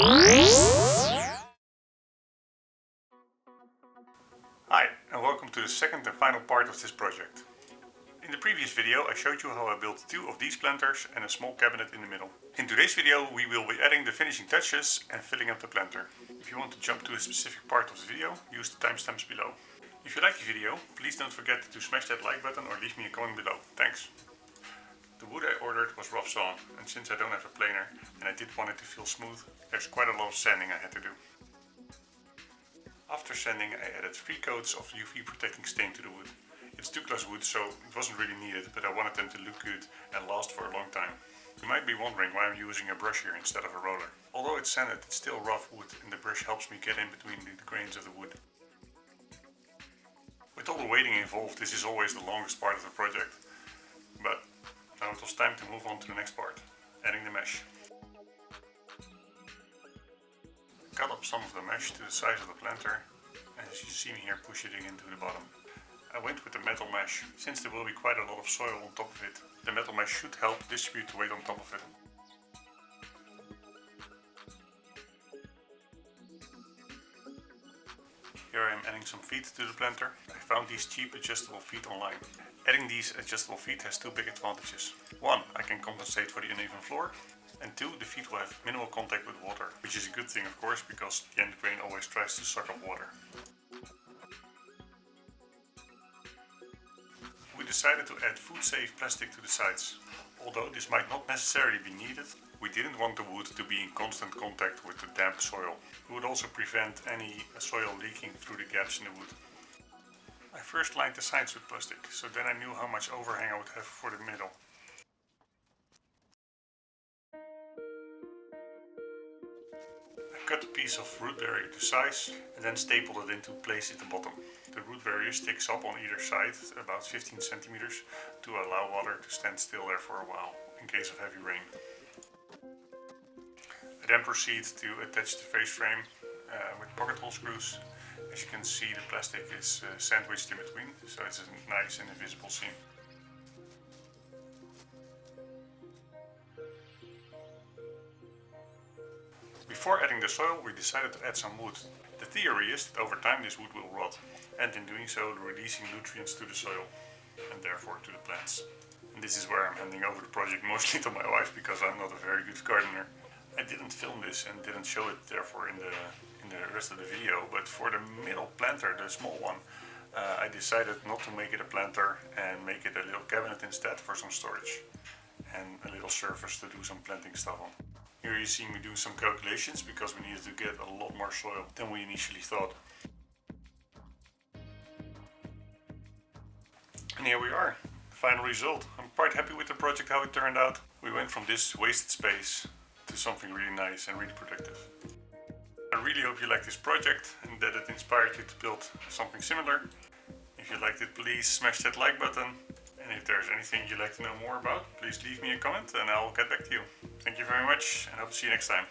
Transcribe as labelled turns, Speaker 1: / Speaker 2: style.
Speaker 1: Hi, and welcome to the second and final part of this project. In the previous video I showed you how I built two of these planters and a small cabinet in the middle. In today's video we will be adding the finishing touches and filling up the planter. If you want to jump to a specific part of the video, use the timestamps below. If you like the video, please don't forget to smash that like button or leave me a comment below. Thanks! The wood I ordered was rough sawn, and since I don't have a planer and I did want it to feel smooth, there's quite a lot of sanding I had to do. After sanding I added 3 coats of UV protecting stain to the wood. It's 2-class wood, so it wasn't really needed, but I wanted them to look good and last for a long time. You might be wondering why I'm using a brush here instead of a roller. Although it's sanded, it's still rough wood and the brush helps me get in between the grains of the wood. With all the waiting involved, this is always the longest part of the project. But now it was time to move on to the next part, adding the mesh. Cut up some of the mesh to the size of the planter, and as you see me here, push it into the bottom. I went with the metal mesh, since there will be quite a lot of soil on top of it. The metal mesh should help distribute the weight on top of it. Here I am adding some feet to the planter. I found these cheap adjustable feet online. Adding these adjustable feet has 2 big advantages. 1, I can compensate for the uneven floor. And 2, the feet will have minimal contact with water, which is a good thing of course, because the end grain always tries to suck up water. We decided to add food-safe plastic to the sides. Although this might not necessarily be needed, we didn't want the wood to be in constant contact with the damp soil. It would also prevent any soil leaking through the gaps in the wood. I first lined the sides with plastic, so then I knew how much overhang I would have for the middle. I cut a piece of root barrier to size and then stapled it into place at the bottom. The root barrier sticks up on either side, about 15 centimeters, to allow water to stand still there for a while, in case of heavy rain. I then proceed to attach the face frame with pocket hole screws. As you can see, the plastic is sandwiched in between, so it's a nice and invisible seam. Before adding the soil, we decided to add some wood. The theory is that over time this wood will rot, and in doing so releasing nutrients to the soil, and therefore to the plants. And this is where I'm handing over the project mostly to my wife, because I'm not a very good gardener. I didn't film this and didn't show it therefore in the rest of the video, but for the middle planter, the small one, I decided not to make it a planter and make it a little cabinet instead for some storage and a little surface to do some planting stuff on. Here you see me doing some calculations because we needed to get a lot more soil than we initially thought. And here we are, the final result. I'm quite happy with the project, how it turned out. We went from this wasted space to something really nice and really productive. I really hope you liked this project and that it inspired you to build something similar. If you liked it, please smash that like button. And if there's anything you'd like to know more about, please leave me a comment and I'll get back to you. Thank you very much and hope to see you next time.